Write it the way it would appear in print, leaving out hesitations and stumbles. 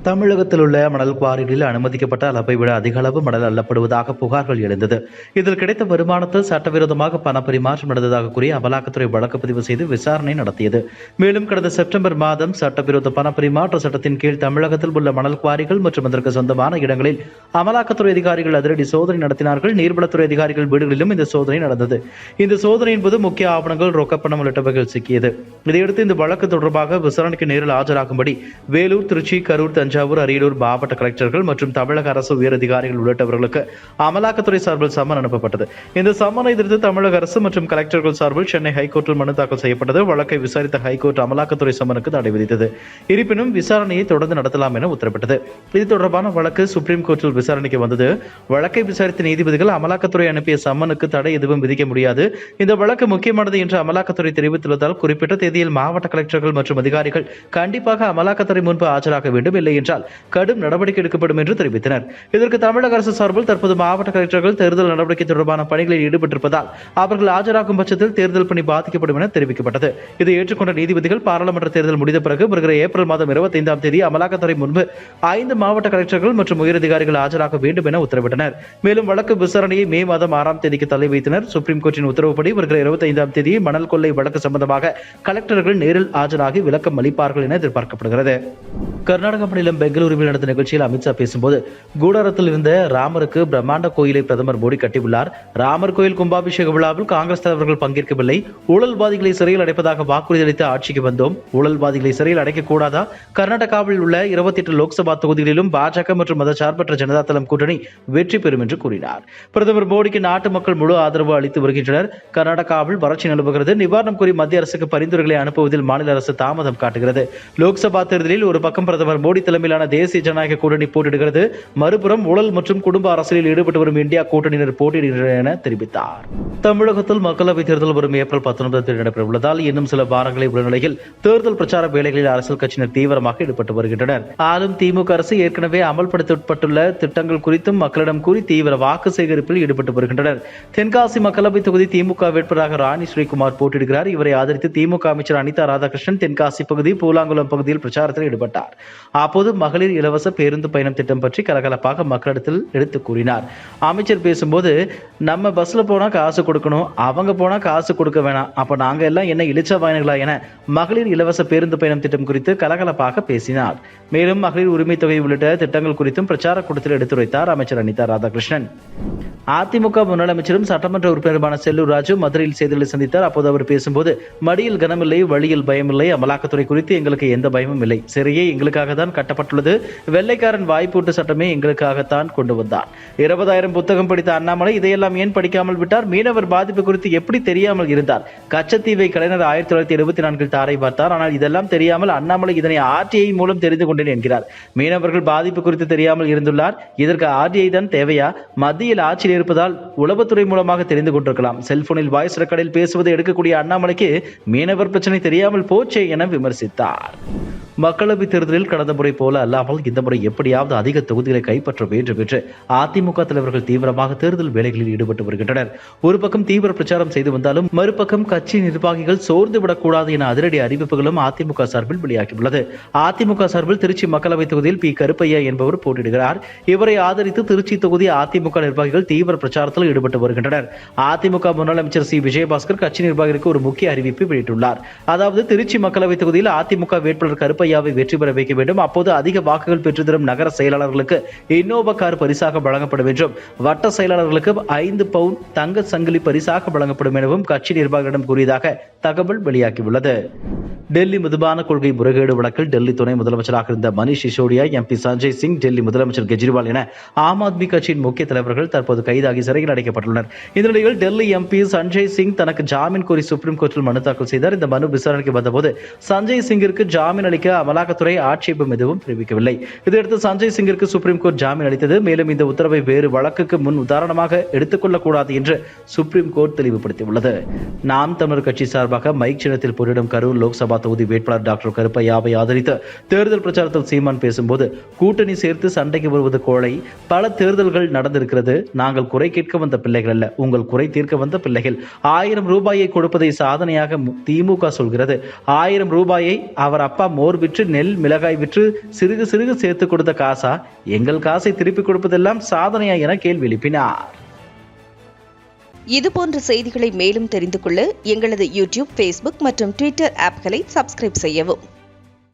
தமிழகத்தில் உள்ள மணல் குவாரிகளில் அனுமதிக்கப்பட்ட அளவை விட அதிக அளவு மணல் அள்ளப்படுவதாக புகார்கள் எழுந்தது. இதில் கிடைத்த வருமானத்தில் சட்டவிரோதமாக பணப்பரிமாற்றம் நடந்ததாக கூறி அமலாக்கத்துறை வழக்கு பதிவு செய்து விசாரணை நடத்தியது. மேலும் கடந்த செப்டம்பர் மாதம் சட்டவிரோத பணப்பரிமாற்ற சட்டத்தின் கீழ் தமிழகத்தில் உள்ள மணல் குவாரிகள் மற்றும் அதற்கு சொந்தமான இடங்களில் அமலாக்கத்துறை அதிகாரிகள் அதிரடி சோதனை நடத்தினார்கள். நீர்வளத்துறை அதிகாரிகள் வீடுகளிலும் இந்த சோதனை நடந்தது. இந்த சோதனையின் போது முக்கிய ஆவணங்கள், ரொக்கப்பணம் உள்ளிட்டவைகள் சிக்கியது. இதையடுத்து இந்த வழக்கு தொடர்பாக விசாரணைக்கு நேரில் ஆஜராகும்படி வேலூர், திருச்சி, கரூர், தஞ்சாவூர், அரியலூர் மாவட்ட கலெக்டர்கள் மற்றும் தமிழக அரசு உயரதிகாரிகள் உள்ளிட்டவர்களுக்கு அமலாக்கத்துறை சார்பில் சம்மன் அனுப்பப்பட்டது. இந்த சம்மனை எதிர்த்து தமிழக அரசு மற்றும் கலெக்டர்கள் சார்பில் சென்னை ஹைகோர்ட்டில் மனு தாக்கல் செய்யப்பட்டது. வழக்கை விசாரித்த ஹைகோர்ட் அமலாக்கத்துறை சம்மனுக்கு தடை விதித்தது. இருப்பினும் விசாரணையை தொடர்ந்து நடத்தலாம் என உத்தரவிட்டது. இது தொடர்பான வழக்கு சுப்ரீம் கோர்ட்டில் விசாரணைக்கு வந்தது. வழக்கை விசாரித்த நீதிபதிகள் அமலாக்கத்துறை அனுப்பிய சம்மனுக்கு தடை எதுவும் விதிக்க முடியாது, இந்த வழக்கு முக்கியமானது என்று அமலாக்கத்துறை தெரிவித்துள்ளதால் குறிப்பிட்ட தேதியில் மாவட்ட கலெக்டர்கள் மற்றும் அதிகாரிகள் கண்டிப்பாக அமலாக்கத்துறை முன்பு ஆஜராக வேண்டும், இல்லை என்றால் கடும் நடவடிக்கை எடுக்கப்படும் என்று தெரிவித்தனர். இதற்கு தமிழக அரசு சார்பில் தற்போது மாவட்ட கலெக்டர்கள் தேர்தல் நடவடிக்கை தொடர்பான பணிகளில் ஈடுபட்டிருப்பதால் அவர்கள் ஆஜராகும் பட்சத்தில் தேர்தல் பணி பாதிக்கப்படும் என தெரிவிக்கப்பட்டது. இதை ஏற்றுக்கொண்ட நீதிபதிகள் பாராளுமன்ற தேர்தல் முடிந்த பிறகு வருகிற ஏப்ரல் மாதம் 25ஆம் தேதி அமலாக்கத்துறை முன்பு 5 மாவட்ட கலெக்டர்கள் மற்றும் உயரதிகாரிகள் ஆஜராக வேண்டும் என உத்தரவிட்டனர். மேலும் வழக்கு விசாரணையை மே மாதம் 6ஆம் தேதிக்கு தள்ளி வைத்தனர். சுப்ரீம் கோர்ட்டின் உத்தரவுப்படி வருகிற 25ஆம் தேதி மணல் கொள்ளை வழக்கு சம்பந்தமாக கலெக்டர்கள் நேரில் ஆஜராகி விளக்கம் அளிப்பார்கள் என எதிர்பார்க்கப்படுகிறது. கர்நாடக மாநிலம் பெங்களூருவில் நடந்த நிகழ்ச்சியில் அமித்ஷா பேசும்போது, கூடாரத்தில் இருந்த ராமருக்கு பிரம்மாண்ட கோயிலை பிரதமர் மோடி கட்டியுள்ளார். ராமர் கோயில் கும்பாபிஷேக விழாவில் காங்கிரஸ் தலைவர்கள் பங்கேற்கவில்லை. ஊழல்வாதிகளை சிறையில் அடைப்பதாக வாக்குறுதி அளித்து ஆட்சிக்கு வந்தோம். ஊழல்வாதிகளை சிறையில் அடைக்கக்கூடாதா? கர்நாடகாவில் உள்ள 28 லோக்சபா தொகுதிகளிலும் பாஜக மற்றும் மதச்சார்பற்ற ஜனதா தளம் கூட்டணி வெற்றி பெறும் என்று கூறினார். பிரதமர் மோடிக்கு நாட்டு மக்கள் முழு ஆதரவு அளித்து வருகின்றனர். கர்நாடகாவில் வறட்சி நிலவுகிறது. நிவாரணம் கோரி மத்திய அரசுக்கு பரிந்துரைகளை அனுப்புவதில் மாநில அரசு தாமதம் காட்டுகிறது. லோக்சபா தேர்தலில் ஒரு பக்கம் பிரதமர் மோடி தலைமையிலான தேசிய ஜனநாயக கூட்டணி போட்டியிடுகிறது, மறுபுறம் ஊழல் மற்றும் குடும்ப அரசியலில் ஈடுபட்டு வரும் இந்தியா கூட்டணியினர் போட்டியிடுகின்றனர் என தெரிவித்தார். தமிழகத்தில் மக்களவைத் தேர்தல் வரும் ஏப்ரல் 19 தேதி நடைபெற உள்ளதால் இன்னும் சில வாரங்களை உள்ள நிலையில் தேர்தல் பிரச்சார வேலைகளில் அரசியல் கட்சியினர் தீவிரமாக ஈடுபட்டு வருகின்றனர். ஆளும் திமுக அரசு ஏற்கனவே அமல்படுத்தப்பட்டுள்ள திட்டங்கள் குறித்தும் மக்களிடம் கூறி தீவிர வாக்கு சேகரிப்பில் ஈடுபட்டு வருகின்றனர். தென்காசி மக்களவைத் தொகுதி திமுக வேட்பாளராக ராணி ஸ்ரீகுமார் போட்டியிடுகிறார். இவரை ஆதரித்து திமுக அமைச்சர் அனிதா ராதாகிருஷ்ணன் தென்காசி பகுதி பூலாங்குளம் பகுதியில் பிரச்சாரத்தில் ஈடுபட்டார். அப்போது மகளிர் இலவச பேருந்து பயணம் திட்டம் பற்றி கலகலப்பாக மக்களிடத்தில் எடுத்து கூறினார். அமைச்சர் பேசும்போது, நம்ம பஸ்ல போனா காசு கொடுக்கணும், அவங்க போனா காசு கொடுக்க வேணாம், அப்ப நாங்க எல்லாம் என்ன இளிச்ச வாயினங்களா என மகளிர் இலவச பேருந்து பயணம் திட்டம் குறித்து கலகலப்பாக பேசினார். மேலும் மகளிர் உரிமை தொகை உள்ளிட்ட திட்டங்கள் குறித்தும் பிரச்சார கூட்டத்தில் எடுத்துரைத்தார் அமைச்சர் அனிதா ராதாகிருஷ்ணன். அதிமுக முன்னாள் அமைச்சரும் சட்டமன்ற உறுப்பினருமான செல்லூர் ராஜு மதுரையில் செய்திகளை சந்தித்தார். அப்போது அவர் பேசும்போது, மடியில் கனமில்லை, வழியில் பயமில்லை, அமலாக்கத்துறை குறித்து எங்களுக்கு எந்த பயமும் இல்லை. சிறையே எங்களுக்காக தான் கட்டப்பட்டுள்ளது. வெள்ளைக்காரன் வாய்ப்பூட்டு சட்டமே எங்களுக்காகத்தான் கொண்டு வந்தார். 20,000 புத்தகம் படித்த அண்ணாமலை இதையெல்லாம் ஏன் படிக்காமல் விட்டார்? மீனவர் பாதிப்பு குறித்து எப்படி தெரியாமல் இருந்தார்? கச்சத்தீவை கலைஞர் 1974 தாரை பார்த்தார். ஆனால் இதெல்லாம் தெரியாமல் அண்ணாமலை இதனை RTI மூலம் தெரிந்து கொண்டேன் என்கிறார். மீனவர்கள் பாதிப்பு குறித்து தெரியாமல் இருந்துள்ளார். இதற்கு RTI தான் தேவையா? மத்தியில் ஆட்சியில் இருப்பதால் உளவுத்துறை மூலமாக தெரிந்து கொண்டிருக்கலாம். செல்போனில் வாய்ஸ் ரெக்கார்டில் பேசுவதை எடுக்கக்கூடிய அண்ணாமலைக்கு மீனவர் பிரச்சனை தெரியாமல் போச்சே என விமர்சித்தார். மக்களவைத் தேர்தலில் கடந்த முறை போல அல்லாமல் இந்த முறை எப்படியாவது அதிக தொகுதிகளை கைப்பற்ற வேண்டும் என்று அதிமுக தலைவர்கள் தீவிரமாக தேர்தல் வேலைகளில் ஈடுபட்டு வருகின்றனர். ஒரு பக்கம் தீவிர பிரச்சாரம் செய்து வந்தாலும் மறுபக்கம் கட்சி நிர்வாகிகள் சோர்ந்து விடக்கூடாது என அதிரடி அறிவிப்புகளும் அதிமுக சார்பில் வெளியாகியுள்ளது. அதிமுக சார்பில் திருச்சி மக்களவைத் தொகுதியில் பி. கருப்பையா என்பவர் போட்டியிடுகிறார். இவரை ஆதரித்து திருச்சி தொகுதி அதிமுக நிர்வாகிகள் தீவிர பிரச்சாரத்தில் ஈடுபட்டு வருகின்றனர். அதிமுக முன்னாள் அமைச்சர் சி. விஜயபாஸ்கர் கட்சி நிர்வாகிகளுக்கு ஒரு முக்கிய அறிவிப்பு வெளியிட்டுள்ளார். அதாவது, திருச்சி மக்களவைத் தொகுதியில் அதிமுக வேட்பாளர் கருப்பையாவை வெற்றி பெற வைக்க வேண்டும். அப்போது அதிக வாக்குகள் பெற்று தரும் நகர செயலாளர்களுக்கு இன்னோவா கார் பரிசாக வழங்கப்படும் என்றும், வட்ட செயலாளர்களுக்கு 5 பவுன் தங்க சங்கிலி பரிசாக வழங்கப்படும் எனவும் கட்சி நிர்வாகிகளிடம் கூறியதாக தகவல் வெளியாகியுள்ளது. டெல்லி மதுபான கொள்கை முறைகேடு வழக்கில் டெல்லி துணை முதலமைச்சராக இருந்த மணிஷ் சிசோடியா, MP சஞ்சய் சிங், டெல்லி முதலமைச்சர் கெஜ்ரிவால் என ஆம் ஆத்மி கட்சியின் முக்கிய தலைவர்கள் தற்போது கைதாகி சிறையில் அடைக்கப்பட்டுள்ளனர். இந்த நிலையில் டெல்லி MP சஞ்சய் சிங் தனக்கு ஜாமீன் கோரி சுப்ரீம் கோர்ட்டில் மனு தாக்கல் செய்தார். இந்த மனு விசாரணைக்கு வந்தபோது சஞ்சய் சிங்கிற்கு ஜாமீன் அளிக்க அமலாக்கத்துறை ஆட்சேபம் எதுவும் தெரிவிக்கவில்லை. இதையடுத்து சஞ்சய் சிங்கிற்கு சுப்ரீம் கோர்ட் ஜாமீன் அளித்தது. மேலும் இந்த உத்தரவை வேறு வழக்குக்கு முன் உதாரணமாக எடுத்துக் கொள்ளக்கூடாது என்று சுப்ரீம் கோர்ட் தெளிவுபடுத்தியுள்ளது. நாம் தமிழர் கட்சி சார்பாக மைக் சின்னத்தில் போட்டியிடும் கரூர் லோக்சபா தொகுதி வேட்பாளர் டாக்டர் கருப்பையாவை ஆதரித்து தேர்தல் பிரச்சாரத்தில் சீமான் பேசும்போது, கூட்டணி சேர்த்து சண்டைக்கு வருவது கோழை, பல தேர்தல்கள் நடந்திருக்கிறது. நாங்கள் குறை கேட்க வந்த பிள்ளைகள் அல்ல, உங்கள் குறை தீர்க்க வந்த பிள்ளைகள். 1000 ரூபாயை கொடுப்பதை சாதனையாக திமுக சொல்கிறது. 1000 ரூபாயை அவர் அப்பா மோர் விற்று நெல் மிளகாய் விற்று சிறுகு சிறுகு சேர்த்து கொடுத்த காசா? எங்கள் காசை திருப்பி கொடுப்பதெல்லாம் சாதனையா என கேள்வி எழுப்பினார். இதுபோன்ற செய்திகளை மேலும் தெரிந்து கொள்ள எங்களது யூடியூப், ஃபேஸ்புக் மற்றும் ட்விட்டர் ஆப்களை சப்ஸ்கிரைப் செய்யவும்.